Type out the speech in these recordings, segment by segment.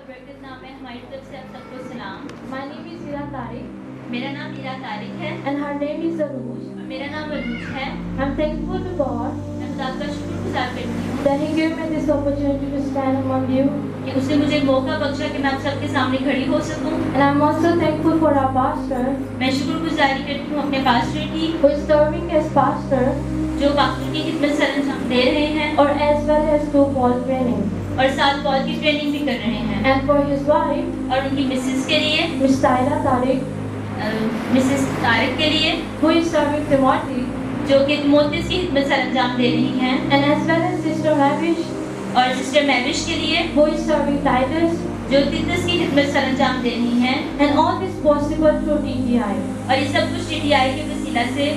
बरकत नाम है, हमारी तरफ से आप सबको सलाम। My name is Ira Tariq मेरा नाम ईरा तारिक है and her name is Aruj. और मेरा नाम अरूज है। I'm thankful to God मैं खुदा का शुक्रगुजार करती हूँ that He gave me this opportunity to stand among you. कि उसने मुझे मौका बख्शा कि मैं आप सबके सामने खड़ी हो सकूँ। And I'm also thankful for our pastor मैं शुक्रगुजारी करती हूँ अपने पास्टर की, who is serving as pastor जो बाकी की खिदमत सरअंजाम दे रहे हैं or as well as to Paul training. और साथ पॉल की ट्रेनिंग भी कर रहे हैं। And for his wife, और उनकी मिसेस के लिए, Miss Tyra Tariq, Mrs Tariq के लिए, who is serving Timothy, जो कि तिमोथियस की खिदमत सरअंजाम दे रही हैं, and as well as Sister Mavish, और सिस्टर मैविश के लिए, who is serving Titus, जो तीतस की खिदमत सरअंजाम दे रही हैं। and all this possible through TTI, और ये सब कुछ टीटीआई के वसीला से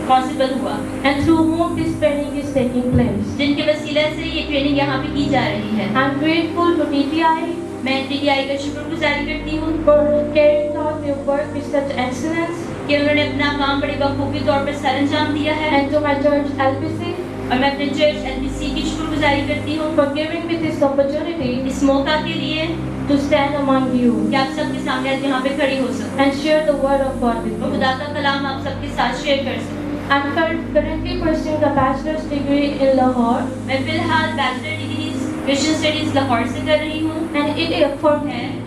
पॉसिबल हुआ, and through whom this training is taking place. जिनके वसीला से ये ट्रेनिंग यहाँ पे की जा रही है। I'm grateful to TTI मैं टीटीआई का शुक्रगुजारी करती हूँ for carrying out their work with such excellence, कि उन्होंने अपना काम बड़े बखूबी तौर पर सरअंजाम दिया है। and to my church LPC और मैं अपने चर्च एलपीसी की शुक्रगुजारी करती हूँ for giving me this opportunity इस मौका के लिए to stand among you कि आप सबके सामने आज यहाँ पे खड़ी हो सकूँ and share the word of God with और you. खुदा का कलाम आप सबके साथ शेयर कर सकूँ। I'm currently pursuing a bachelor's degree in Lahore, मैं फिलहाल bachelor degree Christian studies Lahore से कर रही हूँ। and it is for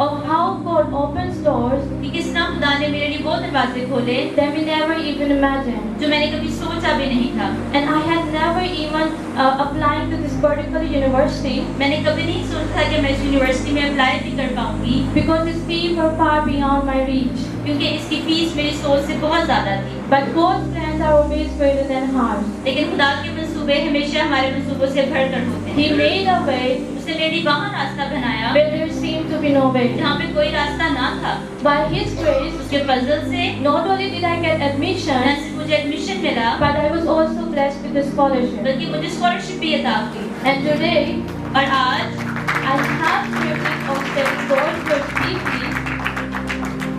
of how God opens doors कि किस तरह खुदा ने मेरे लिए वो दरवाजे खोले that we never even imagined. जो मैंने कभी सोचा भी नहीं था। And I had never even applied to this particular university मैंने कभी नहीं सोचा था कि मैं इस यूनिवर्सिटी में अप्लाई भी कर पाऊंगी, because its fees were far beyond my reach. क्योंकि इसकी फीस मेरी सोच से बहुत ज्यादा थी। But God's plans are always greater than ours. लेकिन खुदा के मंसूबे हमेशा हमारे मंसूबों से बढ़कर होते हैं। He made a way उसने मेरे लिए वहाँ रास्ता बनाया where there seemed to be no way. जहाँ पे कोई रास्ता ना था। By His grace, उसके फजल से not only did I get न admission, सिर्फ मुझे एडमिशन मिला, but I was also blessed with a scholarship. बल्कि मुझे स्कॉलरशिप भी अता की। And today, और आज I have the privilege of studying God's word deeply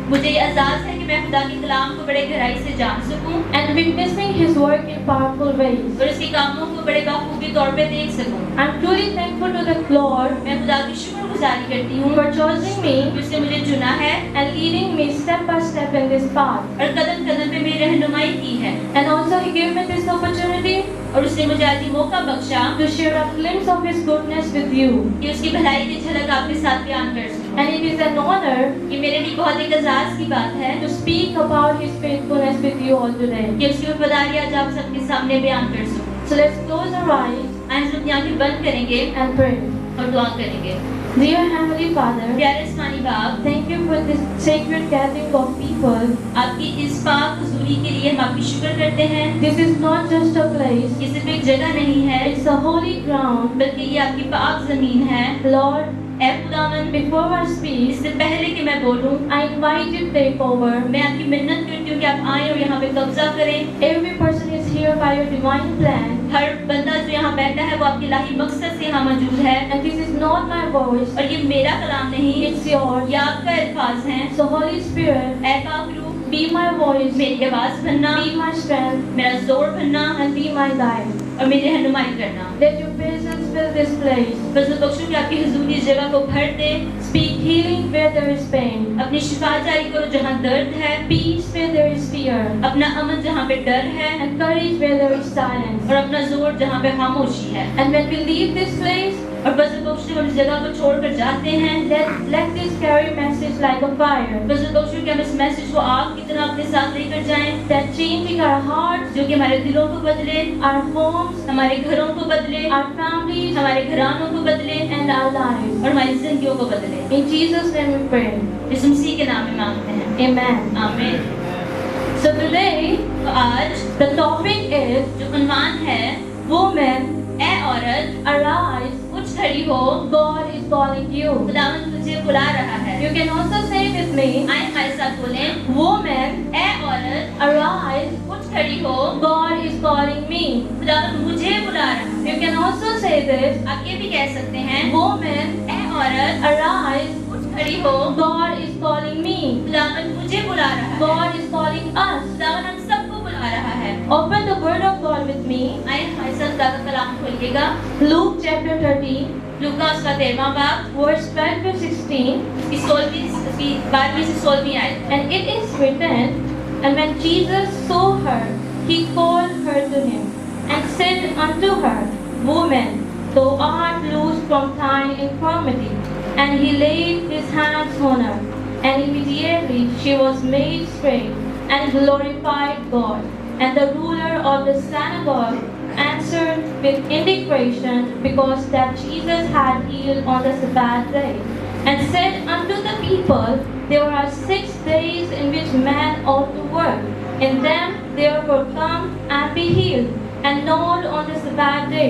मुझे ये एहसास है कि मैं खुदा के कलाम को बड़े गहराई से जान सकूं and witnessing His work in powerful ways. और उसके कामों को बड़े बखूबी तौर पे देख सकूं। I'm truly thankful to the Lord मैं खुदा की शुक्रगुजारी करती हूँ for choosing me कि उसने मुझे चुना है and leading me step by step in this path. और कदम कदम पे मेरी रहनुमाई की है। And also He gave me this opportunity और उसने मुझे आज ये मौका बख्शा to share a glimpse of His goodness with you. कि उसकी भलाई की झलक आपके साथ बयान कर सकूं। And it is an honor ये मेरे लिए बहुत एक एजाज की बात है to speak about His faithfulness with you all today. कि उसकी वफादारी आज आप सबके सामने बयान कर सकूं। So let's close our eyes आज हम अपनी आंखें बंद करेंगे and pray. और दुआ करेंगे। Dear Heavenly Father, प्यारे आसमानी बाप, thank you for this sacred gathering of people. आपकी इस पाक हुजूरी के लिए हम आपकी शुक्र करते हैं। This is not just a place, ये सिर्फ एक जगह नहीं है, it's a holy ground. बल्कि ये आपकी पाक जमीन है। Lord, ऐ खुदावन, before I speak, इससे पहले कि मैं बोलूं, I invite you to take over. मैं आपकी मिन्नत करती हूँ कि आप आए और यहाँ पे कब्जा करें। Every person is here by your divine plan. हर बंदा जो यहाँ बैठा है वो आपके इलाही मकसद से यहाँ मौजूद है। And this is not my voice, और ये मेरा कलाम नहीं, it's yours. ये आपका अल्फाज है। So Holy Spirit, ऐ पाक रूह, be my voice, मेरी आवाज बनना, be my strength, मेरा जोर बनना and be my guide. और मेरी रहनुमाई करना। Let your presence fill this place. बस बख्शो कि आपकी हुजूरी इस जगह को भर दे। Speak healing where there is pain, अपनी शिफा जारी करो जहाँ दर्द है, peace where there is fear, अपना अमन जहाँ पे डर है, and courage where there is silence. और अपना जोर जहाँ पे खामोशी है। And when we leave this place, और बस बख्शो हम इस जगह को छोड़कर जाते हैं, let this carry message like a fire, बस बख्शो कि हम इस मैसेज को आग की तरह अपने साथ लेकर जाएं, that changing our hearts, जो कि हमारे दिलों को बदले, our homes, हमारे घरों को बदले, our families, हमारे घरानों को बदले and our lives. और हमारी जिंदगियों को बदले। In Jesus' name we pray. यीशु मसीह के नाम में मांगते हैं, Amen. आमीन। So today, तो आज the topic is जो उन्वान है, Woman, ऐ औरत, arise, उठ खड़ी हो, God is calling you. खुदावंद तुझे बुला रहा है। You can also say with me, आए हमारे साथ बोलें, Woman, ऐ औरत, arise, उठ खड़ी हो, God is calling me. खुदावंद मुझे बुला रहा है। You can also say this, आप ये भी कह सकते हैं, Woman, ऐ औरत, arise, उठ खड़ी हो, God is calling me. खुदावंद मुझे बुला रहा है। God is calling us. खुदावंद हम सबको बुला आ रहा है। Open the Word of God with me. आइए हमारे साथ खुदा का कलाम खोलिएगा। Luke chapter 13, लूका उसका 13वां बाब, verse 12 to 16. इसकी 12वीं से 16वीं आयत। And it is written, And when Jesus saw her, he called her to him, and said unto her, Woman, thou art loosed from thine infirmity. And he laid his hands on her, and immediately she was made straight, and glorified God. And the ruler of the synagogue answered with indignation, because that Jesus had healed on the Sabbath day, and said unto the people, There are 6 days in which man ought to work. In them therefore come and be healed, and not on the Sabbath day.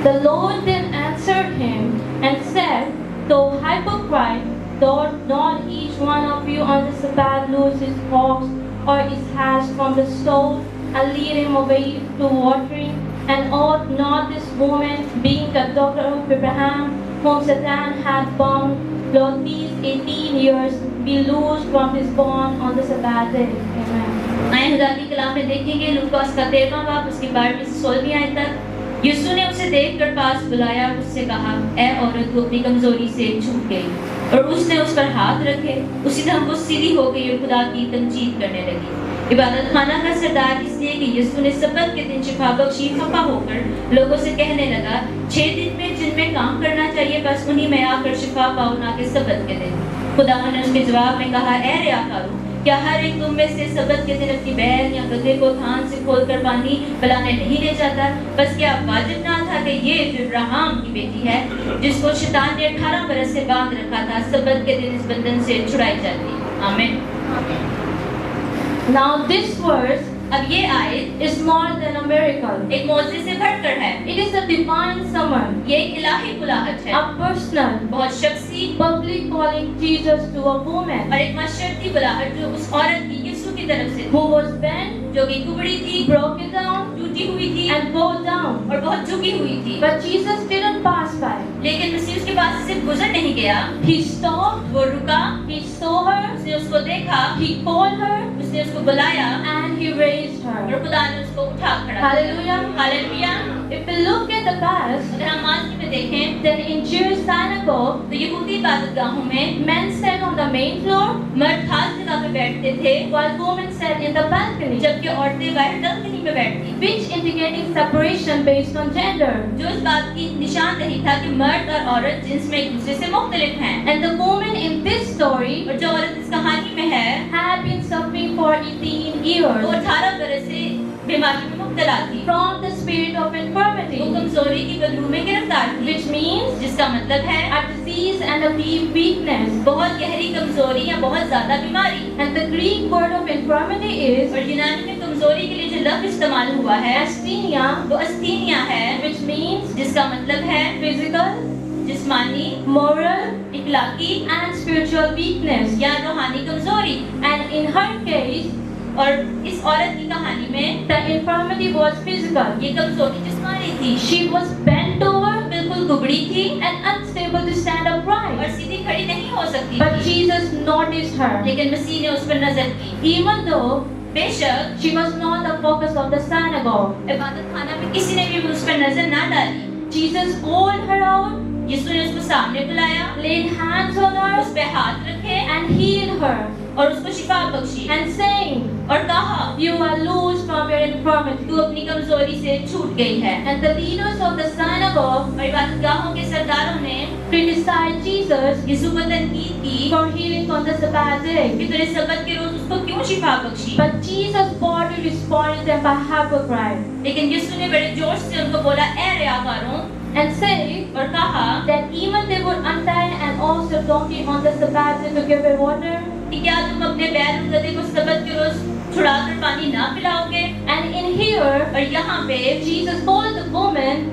The Lord then answered him and said, Thou hypocrite, doth not each one of you on the Sabbath loose his ox or his ass from the stall, and lead him away to watering? And ought not this woman, being the daughter of Abraham, whom Satan had bound, Lord, these 18 years, be loosed from his bond on the Sabbath day? Amen. आए खुदा के कलाम में देखेंगे लूका उसका 13वां बाब, उसकी 12वीं से 16वीं आयत तक। यीशु ने उसे देखकर पास बुलाया, उससे कहा, ऐ औरत, तू अपनी कमजोरी से छूट गई। और उसने उस पर हाथ रखे, उसी तरह वो सीधी हो गई और खुदा की तमजीद करने लगी। इबादत खाना का सरदार इसलिए कि यीशु ने सब्बत के दिन शिफा बख्शी, खफा होकर लोगों से कहने लगा, 6 दिन में जिनमें काम करना चाहिए बस उन्हीं में आकर शिफा पाओ, ना कि सब्बत के दिन। खुदा ने उसके जवाब में कहा, ऐ रियाकारों, क्या हर एक तुम में से सब्बत के दिन अपनी बैल या गधे को थान से खोलकर पानी पिलाने नहीं ले जाता? बस क्या वाजिब ना था कि ये जो इब्राहिम की बेटी है, जिसको शैतान ने 18 बरस से बांध रखा था, सब्बत के दिन इस बंधन से छुड़ाई जाती? आमीन। Now this verse अब ये आयत is more than a miracle. एक मौजज़े से बढ़कर है। It is a divine summon, ये एक इलाही बुलाहट है, a personal, बहुत शख्सी public calling Jesus to a woman और एक मशर्ती बुलाहट जो उस औरत की यीशु की तरफ से who was bent, जो कि कुबड़ी थी, broken down, टूटी हुई थी and bowed down. और बहुत झुकी हुई थी। But Jesus didn't pass by. लेकिन मसीह उसके पास से गुजर नहीं गया। He stopped, वो रुका, he saw her, उसने उसको देखा, he called her, उसने उसको बुलाया and he raised और her. खुदा ने उसको उठा खड़ा किया। Hallelujah. Hallelujah. If we look at the past, अगर हम माज़ी में देखें then in Jewish synagogue, तो यहूदी इबादतगाहों में men sat on the main floor, मर्द खास जगह पे बैठते थे, while women sat in the balcony, जबकि औरतें बाहर बालकनी में बैठती, which indicating separation based on gender. जो इस बात की निशानदेही था कि मर्द और औरत जिन्स में एक दूसरे से मुख्तलिफ हैं। And the woman in this story और जो औरत इस कहानी में है, had been suffering for 18 years वो 18 बरस से बीमारी में मुब्तला थी, from the spirit of वो infirmity, कमजोरी की बदबू में गिरफ्तार थी, which means जिसका मतलब है a disease and a weakness. बहुत गहरी कमजोरी या बहुत ज्यादा बीमारी। And the Greek word of infirmity is और यूनानी में कमजोरी के लिए जो लफ्ज इस्तेमाल हुआ है asthenia, वो अस्थीनिया है, which means जिसका मतलब है physical, जिस्मानी, moral, इखलाकी and spiritual weakness. या रूहानी कमजोरी। And in her case, और इस औरत की कहानी में the infirmity was physical. ये कमजोरी जिस्मानी थी, She was bent over बिल्कुल दुबड़ी थी and unstable to stand upright. और सीधी खड़ी नहीं हो सकती But थी। Jesus noticed her. लेकिन मसीह ने उस पर नजर की। Even though बेशक she was not the focus of the synagogue, इबादत खाना में किसी ने भी उस पर नजर ना डाली। Jesus called her out, यीशु ने उसको सामने बुलाया, laid hands on उस her, पे हाथ रखे and healed her, और उसको शिफा बख्शी and saying, और कहा, You are loosed from your infirmity. तू अपनी कमजोरी से छूट गई है। And the leaders of the synagogue और इबादतगाहों के सरदारों ने criticized Jesus यीशु को तनकीद की for healing on the Sabbath day. कि तूने सब्बत के रोज उसको क्यों शिफा Bakshi. But Jesus boldly responded them by hypocrite लेकिन यीशु ने बड़े जोश से उनको बोला, ऐ रियाकारों, and said और कहा that even they would untie and also donkey on the Sabbath day to give her water. कि क्या तुम अपने बैल और गधे को सब्बत के रोज छुड़ाकर पानी ना पिलाओगे। And in here, और यहाँ पे Jesus called the woman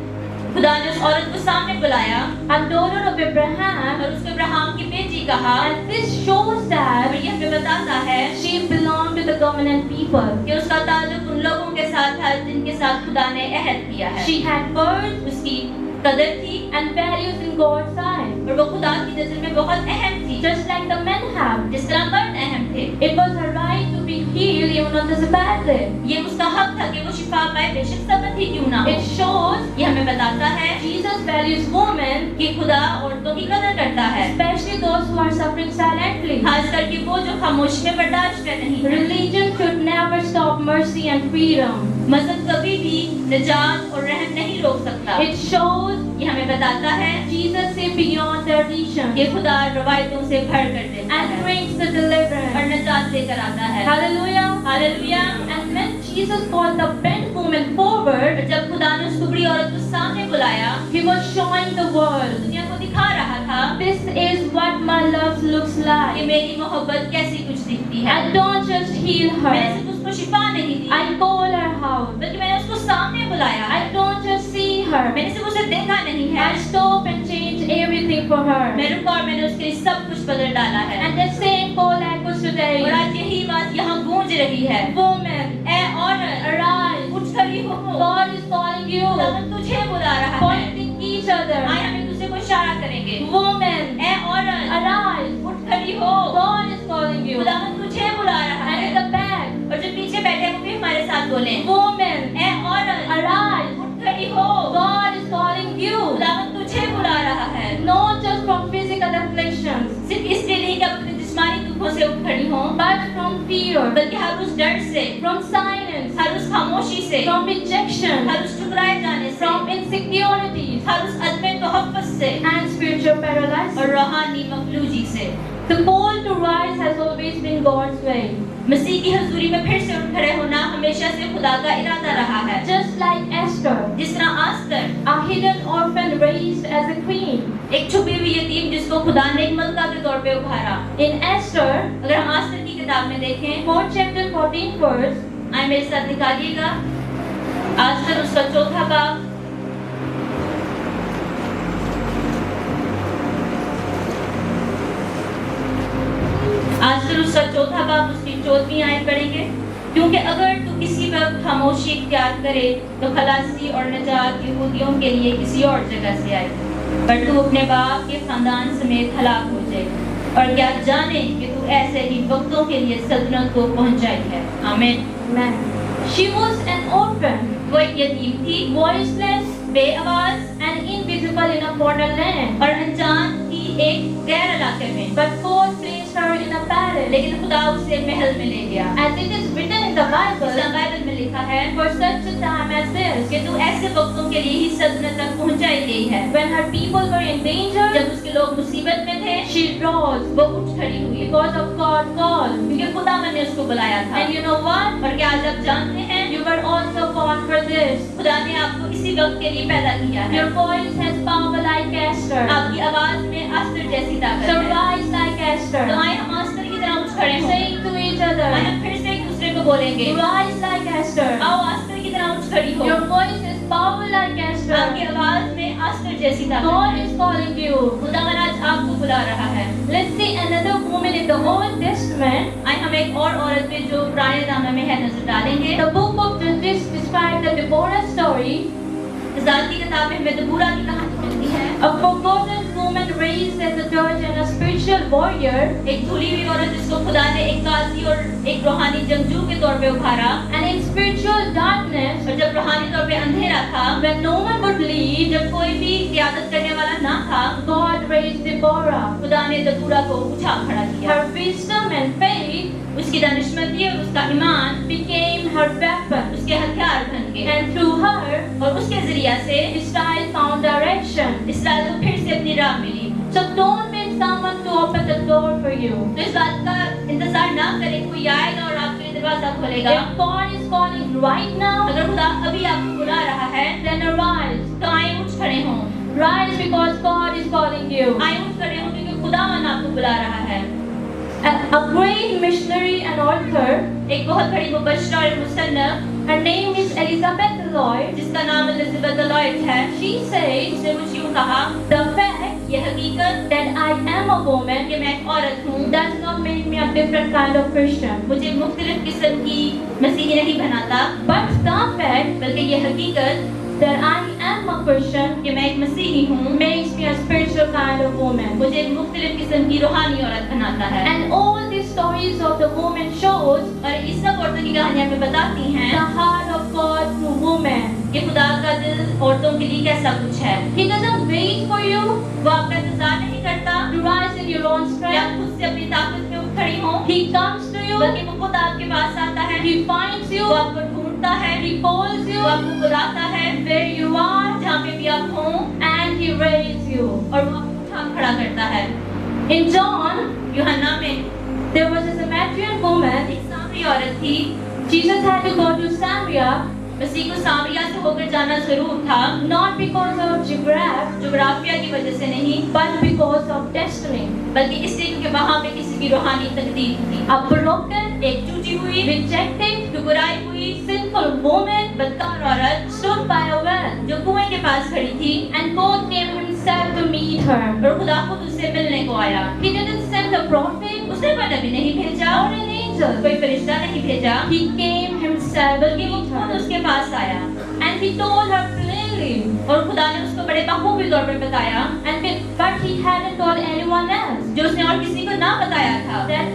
खुदा ने उस औरत को सामने बुलाया a daughter of Abraham, और उसको इब्राहिम की बेटी कहा। and this shows और that यह हमें बताता है she belonged to the covenant people. कि उसका ताल्लुक उन लोगों के साथ था जिनके साथ खुदा ने अहद किया है। She had birth उसकी कदर थी and values in God's eyes, और वो खुदा की नजर में बहुत अहम थी, just like the men have. जिस तरह मर्द अहम थे। It was her right to be healed even on the Sabbath day. ये उसका हक था कि वो शिफा पाए, बेशक सबत ही क्यों ना हो। It shows ये हमें बताता है Jesus values women, कि खुदा औरतों की कदर करता है, especially those who are suffering silently. खास करके वो जो खामोशी में बर्दाश्त कर नहीं है। Religion should never stop mercy and freedom. मजहब कभी भी निजात और रहम नहीं रोक सकता। It shows ये हमें बताता है Jesus is beyond tradition कि खुदा रवायतों से भर कर देता and है brings the और deliverance. निजात लेकर आता है। Hallelujah. Hallelujah. And when Jesus called the bent woman forward, जब खुदा ने उस कुबड़ी औरत को सामने बुलाया, he was showing the world, दुनिया को दिखा रहा था this is what my love looks कि like. मेरी मोहब्बत कैसी कुछ दिखती है। I don't just heal मैंने her, सिर्फ उसको शिफा नहीं दी, I call her out. बल्कि मैंने उसको सामने बुलाया। I don't just see her, मैंने सिर्फ उसे देखा नहीं है, I stop and change everything for her. मैं रुका और मैंने उसके लिए सब कुछ बदल डाला है। And the same call echoes और today. आज यही बात यहाँ गूंज रही है। Woman, ऐ औरत, arise. उठ खड़ी हो, God is calling you, खुदावंद तुझे बुला रहा है। pointing each other. आए हम एक दूसरे को इशारा करेंगे। Woman, ऐ औरत, arise. उठ खड़ी हो, God is calling you. खुदावंद तुझे बुला रहा And है। in the back, और जो पीछे बैठे हैं वो भी हमारे साथ बोलें। woman, ऐ औरत, arise. उठ खड़ी हो, God is calling you. खुदावंद तुझे बुला रहा है। Not just from physical afflictions, सिर्फ इसलिए नहीं कि अपने जिस्मानी दुखों से उठ खड़ी हो, but from fear, बल्कि हर उस डर से, from silence, हर उस खामोशी से, from rejection, हर उस ठुकराए जाने से, from insecurities, हर उस अदम तोहफ़्फ़ुज़ से and spiritual paralysis. और रूहानी मखलूजी से। The call to rise has always been God's way. मसीह की हजूरी में फिर से उठ खड़े होना हमेशा से खुदा का इरादा रहा है। Just like Esther, जिस तरह आस्तर, a hidden orphan raised as a queen. एक छुपी हुई यतीम जिसको खुदा ने एक मलका के तौर पे उभारा। In Esther, अगर हम आस्तर की किताब में देखें, 4 chapter 14 verse, आए मेरे साथ निकालिएगा, आस्तर उसका 4था बाब, आस्तर उसका 4था बाब, उसकी 14वीं आयत पढ़ेंगे। क्योंकि अगर तू किसी वक्त खामोशी इख्तियार करे तो खलासी और निजात यहूदियों के लिए किसी और जगह से आए, पर तू अपने बाप के खानदान समेत हलाक हो जाए। और क्या जाने कि तू ऐसे ही वक्तों के लिए सल्तनत को पहुंचाई है। आमीन। man. She was an orphan, वो एक यतीम थी, voiceless बेआवाज and invisible in a foreign land. और अनजान थी एक गैर इलाके में, But God placed her in a palace. लेकिन खुदा उसे महल में ले गया। As it is written in the Bible, इसलिए बाइबल में लिखा है for such a time as this, कि तू ऐसे वक्तों के लिए ही सल्तनत तक पहुंचाई गई है। when her people were in danger, जब उसके लोग मुसीबत में थे, she rose वो उठ खड़ी हुई because of God's call. क्योंकि खुदा ने उसको बुलाया था। And you know what? और क्या आज आप जानते हैं, You were also born for this. खुदा ने आपको इसी वक्त के लिए पैदा किया है। Your voice has power like Esther. आपकी आवाज में आस्तर जैसी ताकत So है। rise like Esther. तो आए हम आस्तर की तरह उठ खड़े हों। Saying to each आए other, हम फिर से एक दूसरे को बोलेंगे, rise like Esther. आओ आस्तर की तरह उठ खड़ी हो। Your voice is power like आपकी Esther. आवाज में आस्तर जैसी ताकत God है। is calling you. खुदा आज आपको बुला रहा है। Let's see another woman in the Old Testament. आए हम एक और औरत पे जो पुराने नामे में है नजर डालेंगे। The book of Judges describes the Deborah story, Israel की किताब में हमें दबूरा की कहानी मिलती है। a forgotten woman raised as a judge and a spiritual warrior, एक भूली हुई औरत जिसको खुदा ने एक काजी और एक रूहानी जंगजू के तौर पे उभारा, and in spiritual darkness, और जब रूहानी तौर पे अंधेरा था, when no one would lead, जब कोई भी क़यादत करने वाला ना था, God raised Deborah. खुदा ने दबूरा को उठा खड़ा किया। Her wisdom and faith उसकी दानिशमंदी और उसका ईमान became her weapon, उसके हथियार बन गए, and through her, और उसके जरिया से Israel found direction. इस्राएल को फिर से अपनी राह मिली। So don't wait someone to open the door for you. तो इस बात का इंतजार ना करें कोई आएगा और आपके लिए दरवाजा खोलेगा। If God is calling right now, अगर खुदा अभी आपको बुला रहा है, then arise. तो आए उठ खड़े हों। Rise because God is calling you. आए उठ खड़े हों क्योंकि खुदावन आपको बुला रहा है। A great missionary and author, एक बहुत बड़ी मुबश्शिरा और मुसन्नफ, her name is Elizabeth Lloyd. जिसका नाम एलिज़ाबेथ लॉयड है, She says उसने मुझे यूं कहा, the fact ये हकीकत that I am a woman कि मैं एक औरत हूँ does not make me a different kind of Christian. मुझे मुख्तलिफ किस्म की मसीही नहीं बनाता, But the fact बल्कि ये हकीकत that I am a Christian कि मैं एक मसीही हूँ makes me a spiritual kind of woman. मुझे एक मुख्तलिफ किस्म की रूहानी औरत बनाता है। And all these stories of the woman shows और इस सब औरतों की कहानियाँ हमें बताती the हैं heart of God through women. कि खुदा का दिल औरतों के लिए कैसा कुछ है। He doesn't wait for you वो आपका इंतजार नहीं करता to rise in your own कि आप strength. खुद से अपनी ताकत में उठ खड़ी हो, He comes to you, बल्कि वो खुद आपके पास आता है, He finds you, वो आपको ढूंढता है, He calls वो you आपको बुलाता है where you are, जहाँ पे भी आप हो, and He raises you. और वो आपको उठा खड़ा करता है। In John, यूहन्ना में there was a Samaritan woman. एक सामरी औरत थी। Jesus had to go to Samaria मसीह को सामरिया से होकर जाना जरूर था, not because of geography, जोग्राफिया की वजह से नहीं, but because of destiny. बल्कि इसलिए क्योंकि वहाँ पे किसी की रूहानी तकदीर थी। A broken, एक टूटी हुई, rejected, ठुकराई हुई, sinful woman बदकार औरत stood by a well, जो कुएं के पास खड़ी थी and God came Himself to meet her. और खुदा खुद उससे मिलने को आया। He didn't send a prophet उसने कोई नबी नहीं भेजा or an angel. कोई फरिश्ता नहीं भेजा, He came Himself to बल्कि वो meet खुद her. उसके पास आया And He told her plainly, और खुदा ने उसको बड़े बखूबी तौर पर बताया but He hadn't told anyone else, जो उसने और किसी को ना बताया था that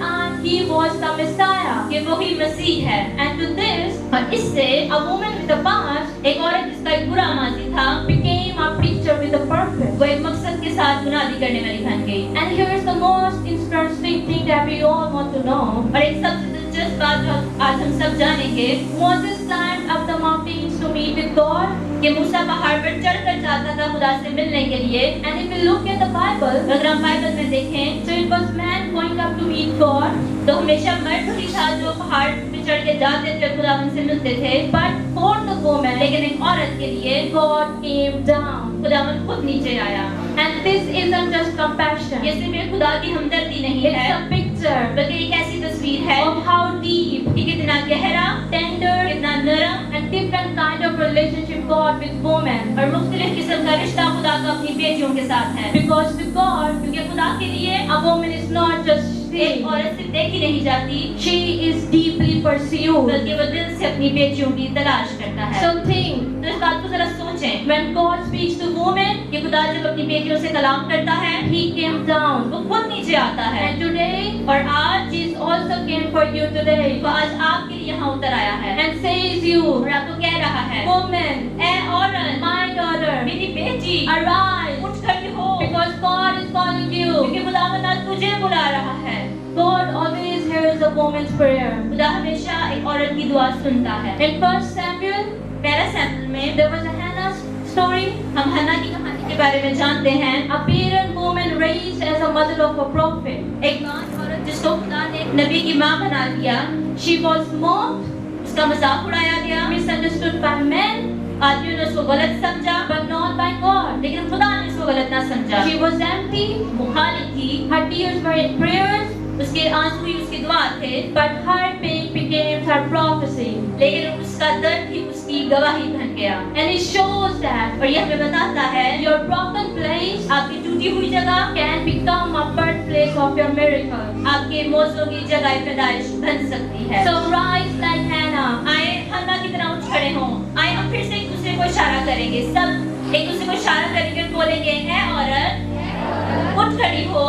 He was the Messiah. कि वो ही मसीह है। And to this, और इससे a woman with a past एक औरत जिसका एक बुरा माजी था, became a preacher with a purpose. वो एक मकसद के साथ मुनादी करने वाली बन गई। And here's the most interesting thing that we all want to know. और एक सबसे दिलचस्प बात जो आज हम सब जानेंगे, Moses climbed up the mountains to meet with God. कि मूसा पहाड़ पर चढ़कर जाता था खुदा से मिलने के लिए। And if we look at the Bible, अगर हम बाइबल में देखें so it was man going up to meet God, तो हमेशा मर्द ही था जो पहाड़ पे चढ़ के जाते थे, खुदा उनसे मिलते थे। but for the woman, लेकिन एक औरत के लिए God came down. खुदा खुद नीचे आया। And this isn't just compassion. ये सिर्फ एक खुदा की हमदर्दी नहीं It's है, a picture बल्कि एक ऐसी तस्वीर है of how deep, कि कितना गहरा, tender, कितना नरम and different kind of relationship God with women. और मुख्तलिफ किस्म का रिश्ता खुदा का अपनी बेटियों के साथ है। Because with God, क्योंकि खुदा के लिए a woman is not just एक seen, औरत सिर्फ देखी नहीं जाती, she is deeply pursued. बल्कि वो दिल से अपनी बेटियों की तलाश करता है। So think, तो इस बात को जरा सोचें, when God speaks to women, कि खुदा जब अपनी बेटियों से कलाम करता है, He came down. वो खुद नीचे आता है। And today, और आज Jesus also came for you today वो आज आपके लिए यहाँ उतर आया है and says you, और आपको कह रहा है, woman, ए औरत, my daughter, मेरी बेटी, arise, उठ खड़ी हो, because God is calling you. क्योंकि खुदावंद आज तुझे बुला रहा है। God always hears a woman's prayer. खुदा हमेशा एक औरत की दुआ सुनता है। In 1 Samuel, पहला सैमुएल में there was a Hannah story. हम हन्ना की कहानी के बारे में जानते हैं। A barren woman raised as a mother of a prophet. एक बांझ औरत जिसको खुदा ने एक नबी की माँ बना दिया, She was mocked, उसका मजाक उड़ाया गया, misunderstood by men, आदमियों ने उसको गलत समझा, but not by God. लेकिन खुदा ने उसको गलत ना समझा। She was empty, वो खाली थी, her tears were in prayers, उसके आंसू ही उसकी दुआ थे, but her pain became her prophecy. लेकिन उसका दर्द ही उसकी गवाही बन गया। And it shows that और ये हमें बताता है your broken place आपकी टूटी हुई जगह can become a birthplace of your miracle. आपके मौजों की जगह पैदाइश बन सकती है। So rise like Hannah. आए हन्ना की तरह उठ खड़े हों। आए हम फिर से एक दूसरे को इशारा करेंगे, सब एक दूसरे को इशारा करेंगे और बोलेंगे, है औरत उठ खड़ी हो,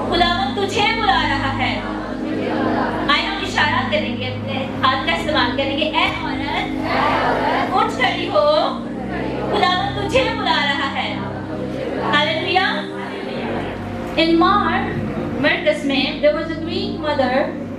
खुदावंद तुझे बुला रहा है। आए हम इशारा करेंगे, अपने हाथ का इस्तेमाल करेंगे, ए औरत उठ खड़ी हो, खुदावंद तुझे बुला रहा है। हालेलुया। In Mark, मरकस में there was a Greek mother.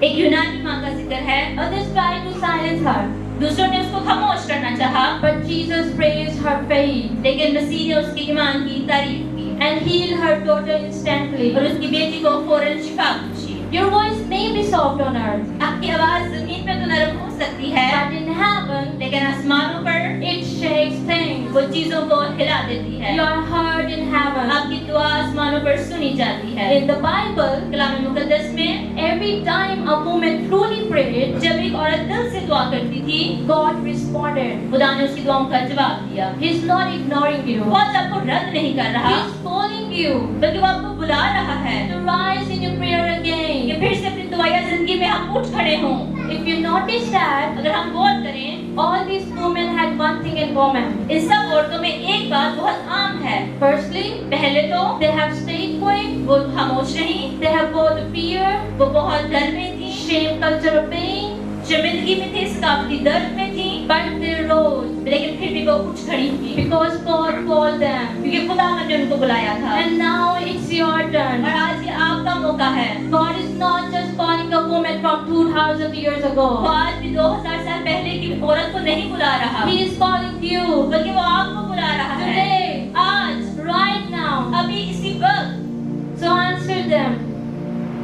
एक यूनानी माँ का जिक्र है। Others tried to silence her, दूसरों ने उसको खामोश करना चाहा, but Jesus praised her faith लेकिन मसीह ने उसके ईमान की तारीफ की and healed her daughter instantly. और उसकी बेटी को फौरन शिफा Bakshi. Your voice may be soft on earth, आपकी आवाज जमीन पे तो नरम हो सकती है, but in heaven लेकिन आसमानों पर it shakes things. वो चीजों को हिला देती है। You are heard in heaven. आपकी दुआ आसमानों पर सुनी जाती है। In the Bible, कलाम मुकद्दस में every time a woman truly prayed, जब एक औरत दिल से दुआ करती थी, God responded. खुदा ने उसकी दुआओं का जवाब दिया। He's not ignoring you. वो आज आपको रद्द नहीं कर रहा, He's calling you बल्कि वो आपको बुला रहा है to rise in your prayer again. कि फिर से अपनी दुआया जिंदगी में हम उठ खड़े हों। If you notice that, अगर हम गौर करें, all these women had one thing in common. इन सब औरतों में एक बात बहुत आम है। Firstly, पहले तो they have stayed quiet, वो खामोश रही, they have both fear, वो बहुत डर में थी, shame, culture of pain, शर्मिंदगी में थी, सकाफती दर्द में थी, but they rose लेकिन फिर भी वो उठ खड़ी थी, because God called them. क्योंकि खुदा ने उनको बुलाया था। And now it's your turn. और आज ये आपका मौका है। God is not just calling a woman from 2000 years वो ago. आज भी 2000 साल पहले की औरत को नहीं बुला रहा, He is calling you बल्कि वो आपको बुला रहा है। today, आज, right now. अभी इसी वक्त So answer them.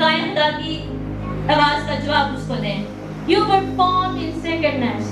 कायम खुदा की आवाज का जवाब उसको दें। You were formed in sacredness.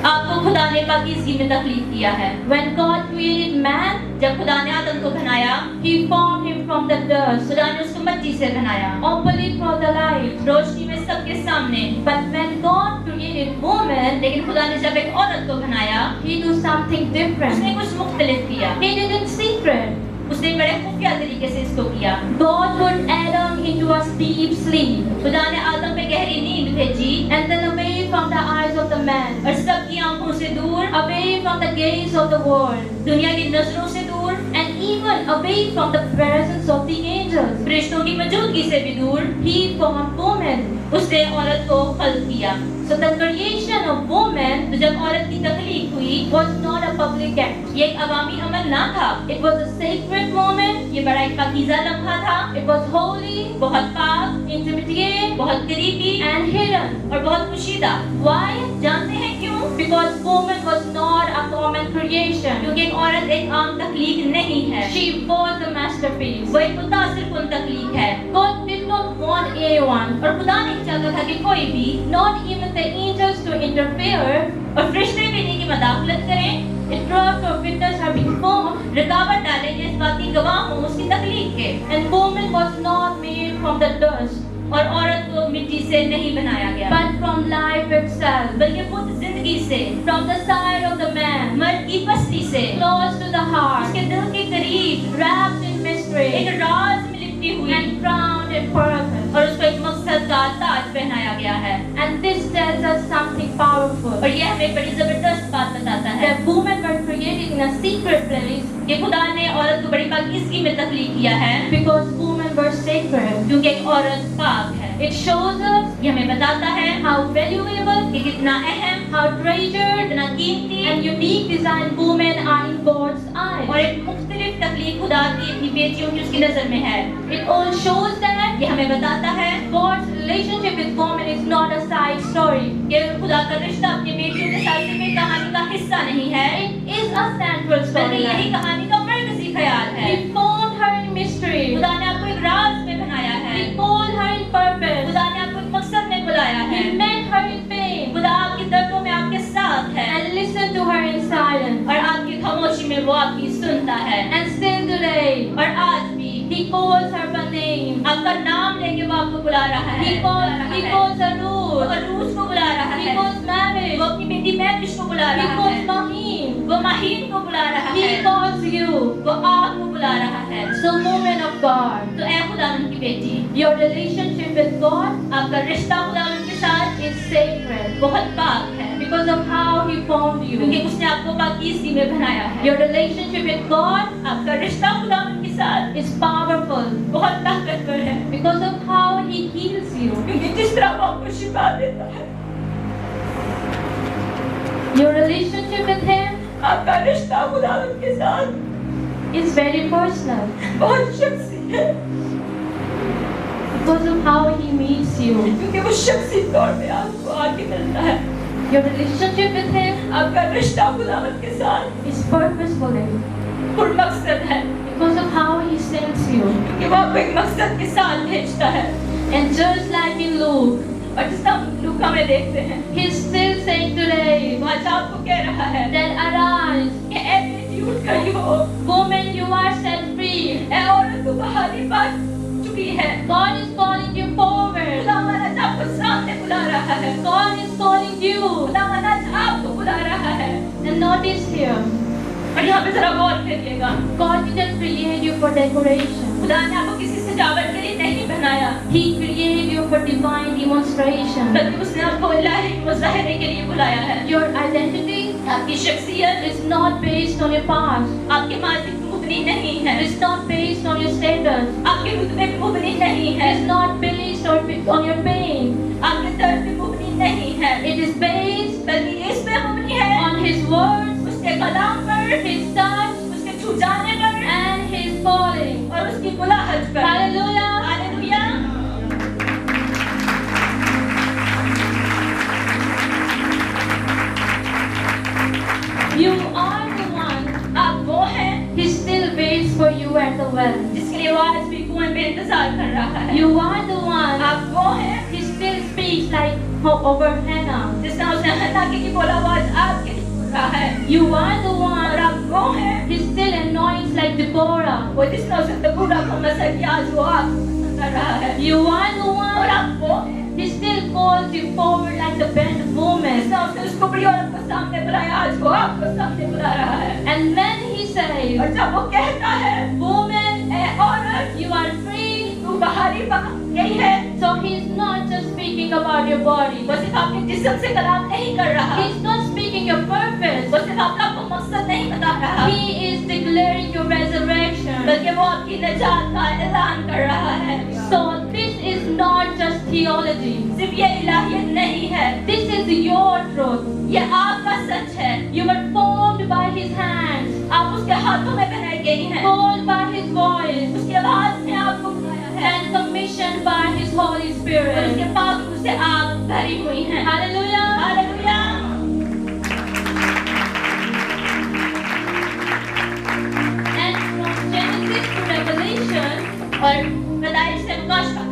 आपको खुदा ने पाकीज़गी में तख्लीक किया है। When God created man, जब खुदा ने आदम को बनाया, He formed him from the dust, खुदा ने उसको मिट्टी से बनाया, openly for the light. रोशनी में सबके सामने। But when God created woman, लेकिन खुदा ने जब एक औरत को बनाया, He do something different. उसने कुछ मुख्तलिफ किया। He did it secret. उसने बड़े खुफिया तरीके से इसको किया। God put Adam into a deep sleep, खुदा ने आदम पे गहरी नींद भेजी and then away from the eyes of the man, और सबकी आंखों से दूर, away from the gaze of the world, दुनिया की नजरों से दूर, and even away from the presence of the angels. फरिश्तों की मौजूदगी से भी दूर, He formed woman. उसने औरत को खल्क किया। So the creation of woman तो जब औरत की तख्लीक हुई, was not a public act. ये एक अवामी अमल ना था, It was a sacred moment. ये बड़ा एक पाकीज़ा लम्हा था, It was holy, बहुत पाक, intimate, बहुत करीबी and hidden. और बहुत पोशीदा। Why? जानते हैं क्यों? Because woman was not a common creation. क्योंकि एक औरत एक आम तख्लीक नहीं है, She was a masterpiece. वो एक मुतासिर कुन तख्लीक है। God did not want anyone, और खुदा नहीं चाहता था कि कोई भी, not even the angels, to interfere. और फरिश्ते भी नहीं कि मदाखलत करें, It brought to witness her being formed, रुकावट डालें या इस बात की गवाह हों उसकी तख्लीक के। and woman was not made from the dust, और औरत को मिट्टी से नहीं बनाया गया, but from life itself, बल्कि खुद जिंदगी से, from the side of the man, मर्द की पस्ती से, close to the heart, उसके दिल के करीब, wrapped in mystery, एक राज में लिपटी हुई, and crowned in purpose. और उसको एक मकसद का ताज पहनाया गया है। And this tells us something powerful. और यह हमें बड़ी जबरदस्त बात बताता है That women were created in a secret place कि खुदा ने औरत को बड़ी पाकीज़गी में तख्लीक किया है, because women were sacred. क्योंकि एक औरत पाक है। It shows us ये हमें बताता है how valuable, कि कितना अहम, how treasured, कितना कीमती and unique designed women are in God's eyes. और एक मुख्तलिफ तख्लीक खुदा की अपनी बेटियों की उसकी नजर में है। It all shows that ये हमें बताता है God's relationship with women is not a side story. कि खुदा का रिश्ता अपनी बेटियों के साथ सिर्फ एक कहानी का हिस्सा नहीं है, It is a central बल्कि यही story. कहानी का मरकजी ख्याल है। He formed her in mystery. खुदा ने आपको एक राज में बनाया है, He called her in purpose. खुदा ने आपको एक मकसद में बुलाया है, He met her in pain खुदा आपके दर्दों में आपके साथ है and listened to her in silence. और आपकी खामोशी में वो आपकी सुनता है। And still today, और आज भी He calls her by name. आपका नाम लेके वो आपको बुला रहा है, He calls her वो Ruth. अरूज को बुला रहा He है, calls Mary. वो अपनी बेटी महविश को बुला He रहा calls है, Mahim. वो माहीन को बुला रहा He है, calls you. वो आपको बुला रहा है। So, woman of God, तो ऐ खुदावंद की बेटी, your relationship with God आपका रिश्ता खुदावंद के साथ is sacred बहुत पाक है, because of how He formed क्योंकि you. उसने आपको पाकीज़गी में बनाया है। Your relationship with God आपका रिश्ता खुदावंद के साथ is powerful बहुत ताकतवर है, because of how He heals you. क्योंकि जिस तरह वो आपको शिफा देता है। Your relationship with Him आपका रिश्ता खुदावंद के साथ is very personal बहुत शख्सी है, because of how He meets you. क्योंकि वो शख्सी तौर पे आपको आके मिलता है। Your relationship with Him आपका रिश्ता खुदावंद के साथ is purposeful पुरमकसद है, because of how He sends you. क्योंकि वो आपको एक मकसद के साथ भेजता है। And just like in Luke, और जिस हम लूका में देखते हैं, He's still saying today वो आज आपको कह रहा है that arise, कि ऐ बेटी उठ खड़ी हो, woman, you are set free. ऐ औरत तू बहाली पा चुकी है। God is calling you forward. खुदा महाराज आपको सामने बुला रहा है, God is calling you. खुदा महाराज आपको बुला रहा है। And notice here, और यहाँ पे जरा गौर करिएगा, God didn't create you for decoration. खुदा ने आपको किसी सजावट के लिए नहीं बनाया, He created you for divine demonstration. बल्कि उसने आपको इलाही मुजाहिरे के लिए बुलाया है। Your identity आपकी शख्सियत is not based on your past. आपके माजी पे मुबनी नहीं है, It's not based on your status. आपके रुतबे पे मुबनी नहीं है, It's not based on your pain. आपके दर्द पे मुबनी नहीं है, It is based बल्कि इस पे मुबनी है on His words, उसके कलाम पर, His touch, उसके छू जाने पर and His calling. और उसकी बुलाहट पर। Hallelujah. Hallelujah. You are the one. आप वो हैं He still waits for you at the well. जिसके लिए वो आज भी कुएं में इंतजार कर रहा है। You are the one. आप वो हैं He still speaks like over Hannah. जिसने उसने हन्ना की बोला वो आज आपके लिए बोल रहा है। You are the और one. आप वो हैं He still anoints like Deborah. वो जिसने उसे तबूरा को मसा किया आज वो आपको पसंद कर रहा है। You are the और one. आप वो हैं He still calls you forward like the bent woman. जिसने उसने उसको बड़ी औरत को सामने बुलाया आज वो आपको सामने बुला रहा है। And when He says, और जब वो कहता है woman, ए औरत you are free. तू बाहरी बात यही है, So He's not just speaking about your body. वो सिर्फ आपके जिस्म से कलाम नहीं कर रहा, He's not speaking your purpose. वो सिर्फ आपका मकसद नहीं बता रहा, He is declaring your resurrection. बल्कि वो आपकी निजात का ऐलान कर रहा है। So this is not just theology. सिर्फ ये इलाहियत नहीं है, This is your truth. ये आपका सच है। You were formed by His hands, आप उसके हाथों में बनाई गई हैं, called by His voice, उसकी आवाज ने आपको बुलाया है and commissioned by His Holy और उसके Spirit. पाक रूह से आप भरी हुई हैं। Hallelujah. Hallelujah. And from Genesis to Revelation, और पैदाइश से प्रकाश तक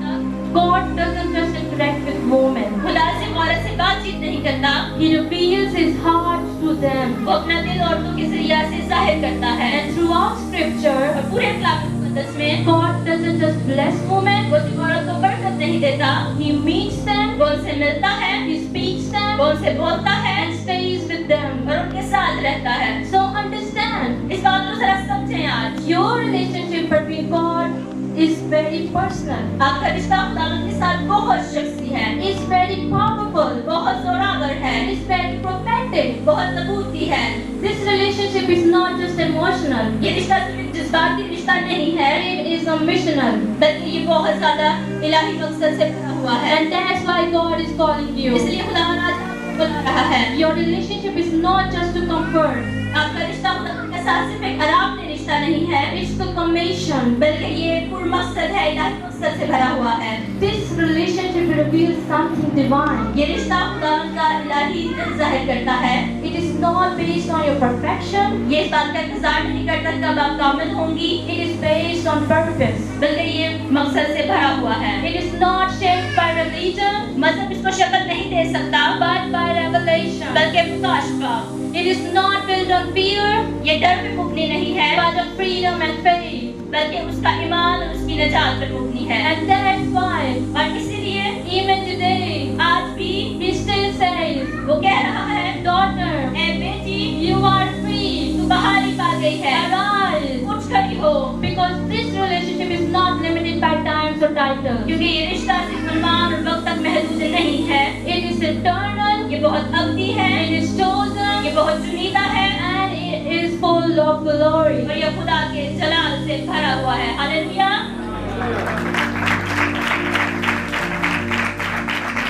God doesn't just interact with women. खुदा सिर्फ औरत से बातचीत नहीं करता, He reveals His heart to them. वो अपना दिल औरतों के जरिया से जाहिर करता है। And throughout Scripture, और पूरे कलाम मुकद्दस में God doesn't just bless women. वो सिर्फ औरत को बरकत नहीं देता, He meets them, वो उनसे मिलता है, He speaks वो them, उनसे बोलता है and stays with them. और उनके साथ रहता है। So understand, इस बात को जरा समझें आज। your relationship between God is very personal. आपका रिश्ता खुदावंद के साथ बहुत शख्सी है, It's very powerful. बहुत जोरावर है, It's very prophetic. बहुत नबूती है। This relationship is not just emotional. ये रिश्ता सिर्फ एक जज्बाती रिश्ता नहीं है, It is a missional. बल्कि ये बहुत ज्यादा इलाही मकसद से भरा हुआ है। And that's why God is calling you. इसलिए खुदावंद आज आपको बुला रहा है। Your relationship is not just to comfort. आपका रिश्ता खुदावंद के साथ सिर्फ एक आराम दे रिश्ता नहीं है, It's the commission. बल्कि ये पूर्ण मकसद है, इलाही मकसद से भरा हुआ है। This relationship reveals something divine. ये रिश्ता खुदावंद का इलाही जाहिर करता है। It is not based on your perfection. ये इस बात का इंतजार नहीं करता कब आप कामिल होंगी, It is based on purpose. बल्कि ये मकसद से भरा हुआ है। It is not shaped by religion, मजहब इसको शक्ल नहीं दे सकता, but by revelation. बल्कि प्रकाश का। It is not built on fear, ये डर पे मुबनी नहीं है, but on freedom and faith. बल्कि उसका ईमान और उसकी निजात पे मुबनी है। And that's why, और इसीलिए even today, आज भी He still says, वो कह रहा है, daughter, ए बेटी, you are free. तू बहाली पा गई है, Arise. उठ खड़ी हो, Because this relationship is not limited by times or titles. क्योंकि ये रिश्ता सिर्फ फरमान और वक्त तक महदूद नहीं है, It is eternal, ये बहुत अवधि है, it is chosen, ये बहुत चुनीदा है and it is full of glory. और ये खुदा के जलाल से भरा हुआ है। Hallelujah.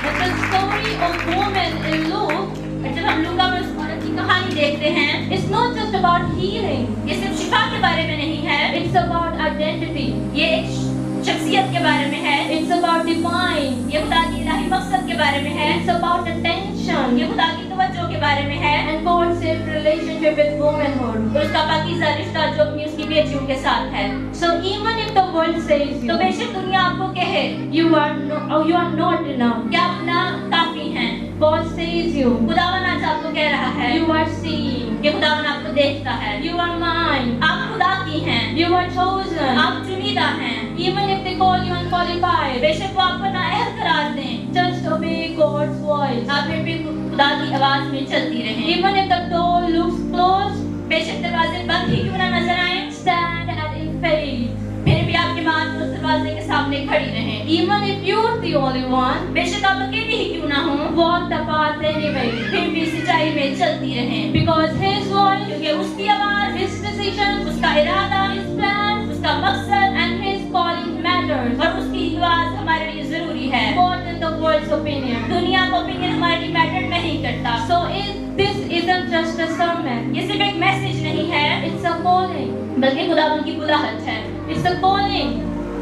And the story of woman in Luke और जब हम लूका में उस औरत की कहानी देखते हैं, is not just about healing, ये सिर्फ शिफा के बारे में नहीं है, it's about identity, ये एक शख्सियत के बारे में है, it's about divine, ये खुदा की इलाही मकसद के बारे में है, it's about attention, ये खुदा की तवज्जो के बारे में है and God's safe relationship with womanhood. और उसका पाकीज़ा रिश्ता जो अपनी उसकी बेटियों के साथ है। So even if the world says तो you, बेशक दुनिया आपको कहे you are not enough, कि आप ना काफी हैं, God says you, खुदावन आज आपको कह रहा है you are seen, कि खुदावन आपको देखता है, you are mine, आप खुदा की हैं, you are chosen. आप चुनीदा हैं। Even if they call you unqualified, बेशक वो आपको नाअहल करार दें, just obey God's voice. आप फिर भी खुदा की आवाज में चलती रहें। Even if the door looks closed, बेशक दरवाजे बंद ही क्यों ना नजर आए, stand and in faith. फिर भी आपके मार्ग को दरवाजे के सामने खड़ी रहें। Even if you're the only one, बेशक आप अकेले ही क्यों ना हो, walk the path anyway. फिर भी सच्चाई में चलती रहें, Because His voice, क्योंकि उसकी आवाज, His decisions, उसका इरादा, His plans, उसका मकसद and His calling matters और उसकी आवाज हमारे लिए जरूरी है। more than the world's opinion. दुनिया का ओपिनियन हमारे लिए मैटर नहीं करता। So this isn't just a sermon. ये सिर्फ एक मैसेज नहीं है, It's a calling. बल्कि खुदावन की बुलाहट है। It's a calling.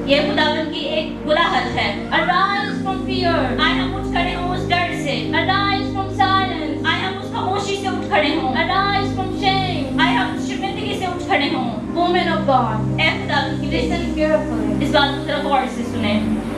ये खुदावन की एक बुलाहट है। Arise from fear. आए हम उठ खड़े हों उस डर से, Arise from silence. आए हम उस खामोशी से उठ खड़े हों, Arise from shame. आए हम उस शर्मिंदगी से उठ खड़े हों। Woman of God, ऐ खुदावन की बेटी, listen carefully. इस बात को जरा गौर से सुने।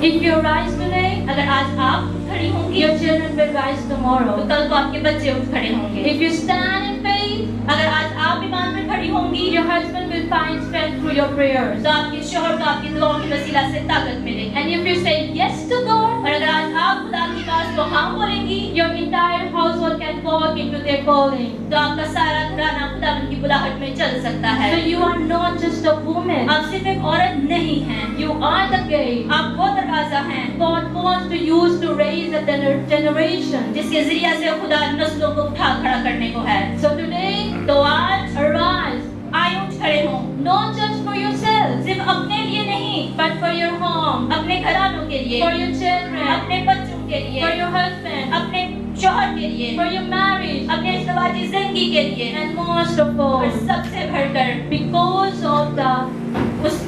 If you rise today, अगर आज आप उठ खड़ी होंगी, your children will rise तो tomorrow. कल को आपके बच्चे उठ खड़े होंगे। If you stand in faith, अगर आज आप ईमान में खड़ी होंगी, your husband will find strength through your prayers. तो आपके शौहर को आपकी दुआओं की वसीला से ताकत मिलेगी। And if you say yes to God, और अगर आज आप खुदा की बात को हाँ बोलेंगी, your entire household can walk into their calling. तो आपका सारा घराना खुदावन की बुलाहट में चल सकता है। So you are not just a woman. आप सिर्फ एक औरत नहीं हैं, You are the gate. आप वो दरवाजा हैं God wants to use to raise a generation. जिसके जरिया से खुदा नस्लों को उठा खड़ा करने को है। So today, तो आज arise, आए उठ खड़े हों, not just for yourself, सिर्फ अपने लिए नहीं, but for your home, अपने घरानों के लिए, for your children, अपने बच्चों के लिए, for your husband, अपने शौहर के लिए, for your marriage, अपने इज़्तिवाजी जिंदगी के लिए, and most of all, और सबसे बढ़कर because of the उस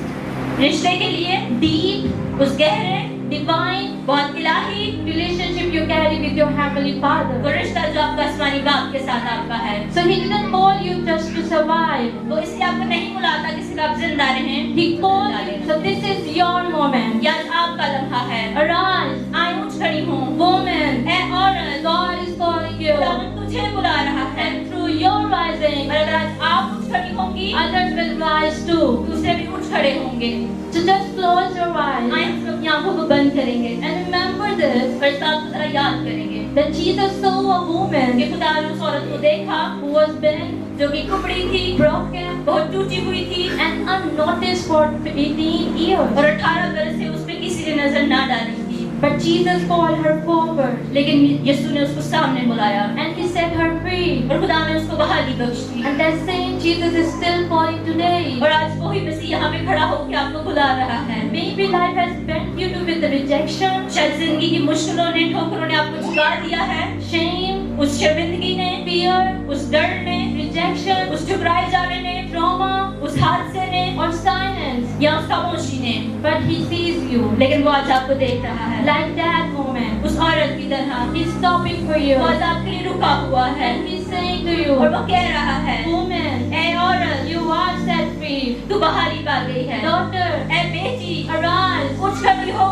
रिश्ते के लिए, deep, उस गहरे, divine बहुत इलाही relationship you carry with your heavenly वो Father. रिश्ता जो आपका आसमानी बाप के साथ आपका है। So He didn't call you just to survive. वो इसलिए आपको नहीं बुलाता कि सिर्फ आप जिंदा रहें। He called you. So this is your moment. ये आज आपका लम्हा है। Arise, आए उठ खड़ी हूँ, woman. ऐ औरत, God is calling you. खुदावंद तुझे बुला रहा है। And through your rising, और अगर आज आप उठ खड़ी होंगी, others will rise too. दूसरे भी उठ खड़े होंगे। So just close your eyes आए हम अपनी आंखों को बंद करेंगे and remember this, और इस बात को जरा याद करेंगे that Jesus saw a woman कि खुदा ने उस औरत को देखा who was bent, जो कि कुपड़ी थी, broken, बहुत टूटी हुई थी and unnoticed for 18 years. और 18 बरस से उस पे किसी ने नजर ना डाली थी। But Jesus called her forward लेकिन यीशु ने उसको सामने बुलाया and He set her free. और खुदा ने उसको बहाली बख्श दी। And that same Jesus is still calling today. और आज वही मसीह यहाँ पे खड़ा होकर आपको बुला रहा है। Maybe life has bent you to with the rejection, शायद जिंदगी की मुश्किलों ने, ठोकरों ने आपको झुका दिया है। shame, उस शर्मिंदगी ने, fear, उस डर ने, rejection, उस ठुकराए जाने ने, trauma, उस हादसे ने or silence. या उस खामोशी ने, But He sees you लेकिन वो आज आपको देख रहा है। like that woman. उस औरत की तरह He's stopping for you. वो आज आपके लिए रुका हुआ है And He's saying to और you, वो कह रहा है, woman, ऐ औरत, you are set free. तू बहाली पा गई है। Daughter, ऐ बेटी, arise. उठ खड़ी हो।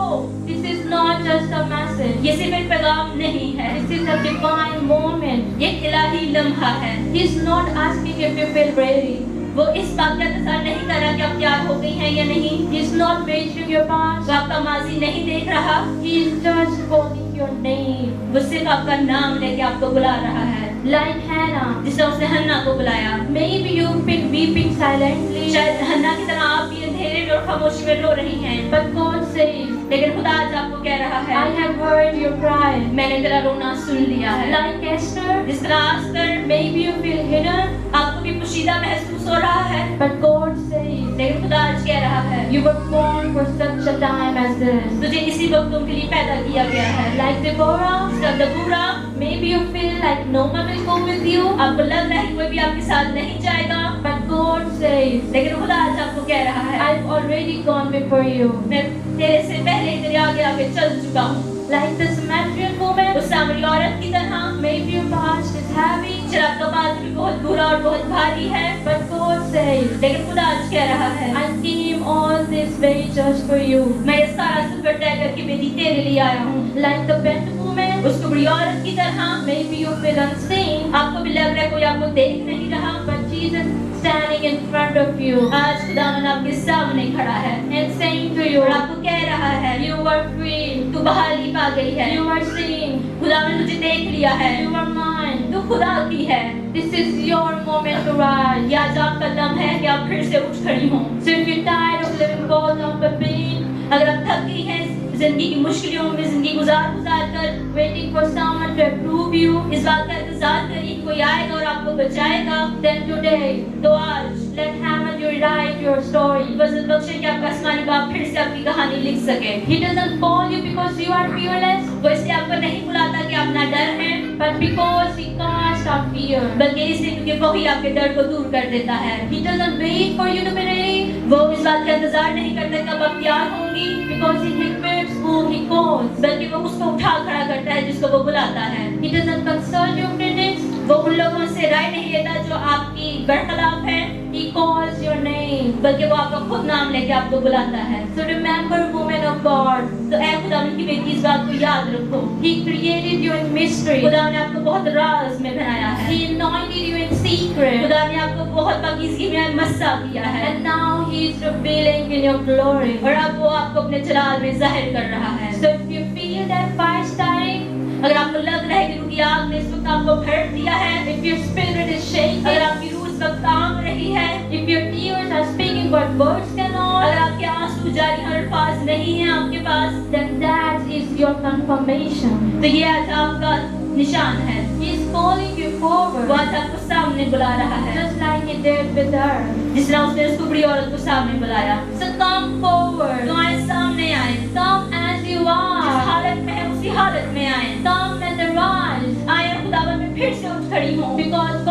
This is not just a message. ये सिर्फ एक पैगाम नहीं है, This is a divine moment. ये इलाही लम्हा है। He's not asking if you feel ready. वो इस बात का इंतजार नहीं कर रहा कि आप तैयार हो गई हैं या नहीं। He's not measuring your past. वो आपका माजी नहीं देख रहा, He is just calling your name. वो सिर्फ आपका नाम लेके आपको बुला रहा है, Like Hannah. जिसने उसने हन्ना को बुलाया। Maybe you've been weeping silently. शायद हन्ना की तरह आप भी अंधेरे में और खामोशी में रो रही हैं, But God says, लेकिन खुदा आज आपको कह रहा I है, have heard your cry. मैंने तेरा रोना सुन लिया है। Like Esther, जिस तरह आस्तर, maybe you feel hidden. आपको भी पोशीदा महसूस हो रहा है, But God says, लेकिन खुदा आज कह रहा है, you were born for such a time as this. तुझे इसी वक्तों के लिए पैदा किया गया है। Like Deborah, जिसका दबूरा, maybe you feel like no one will go with you. आपको लग रहा है कोई भी आपके साथ नहीं जाएगा, But God says, लेकिन खुदा आज आपको कह रहा है, I've already gone before you. मैं तेरे से पहले ही तेरे आगे आगे चल चुका हूँ। Like the Samaritan woman, उस सामरी औरत की तरह maybe your past is heavy. शराब का बाज भी बहुत बुरा और बहुत भारी है, But God says, लेकिन खुदा आज कह रहा है, I came all this way just for you. मैं ये सारा सफर तय करके बेटी तेरे लिए आया हूँ। Like the bent woman, उस कुबड़ी औरत की तरह maybe you feel unseen. आपको भी लग रहा है कोई आपको देख नहीं रहा, But Jesus standing in front of you आज खुदावन आपके सामने खड़ा है and saying to you, और आपको कह रहा है, you are free. तू बहाली पा गई है, You are seen. खुदा ने तुझे देख लिया है, You are mine. तू खुदा की है। This is your moment to rise. ये आज आपका दम है कि आप फिर से उठ खड़ी हों। So if you're tired of living caught up in pain, अगर आप थक गई हैं जिंदगी की मुश्किलों में, जिंदगी गुजार कर waiting for someone to approve you, इस बात का इंतजार करिए कोई आएगा और आपको बचाएगा, then today, तो आज let heaven rewrite your story. फजल बख्शे कि आपका आसमानी बाप फिर से आपकी कहानी लिख सके। He doesn't call you because you are fearless, वो इसलिए आपको नहीं बुलाता कि आप ना डर हैं, but because He casts out fear. बल्कि इसलिए क्योंकि वो ही आपके डर को दूर कर देता है। He doesn't wait for you to be ready, वो इस बात का इंतजार नहीं करता कब आप तैयार होंगी, because He equips who He calls. बल्कि वो उसको उठा खड़ा करता है जिसको वो बुलाता है। He doesn't consult your critics, वो उन लोगों से राय नहीं लेता जो आपकी बरखलाफ है, He calls your name. बल्कि वो आपका खुद नाम लेके आपको बुलाता है। So remember, woman of God, तो ऐ खुदा की बेटी इस बात को याद रखो, He created you in mystery. खुदा ने आपको बहुत राज में बनाया है, He anointed you in secret. खुदा ने आपको बहुत पाकीज़गी में मस्सा किया है, And now He is revealing in your glory. और अब वो आपको अपने जलाल में जाहिर कर रहा है। So if you feel that fire starting, अगर आपको लग रहा है कि रूह की आग ने इस वक्त आपको भर दिया है, if your spirit is shaking, अगर आपकी रूह इस वक्त कांप रही है, if your tears are speaking but words अगर cannot, आपके आंसू जारी और अल्फाज नहीं है आपके पास, then that is your confirmation. तो ये आज आपका निशान है। He is calling you वो forward, आज आपको सामने बुला रहा है, just like He did with her. जिस तरह उसने उस कुबड़ी औरत को सामने बुलाया। So come forward, तो आए सामने आए, come as you जिस are, हालत में है उसी हालत में आए, come and arise, आए और खुदावन में फिर से उठ खड़ी हों, because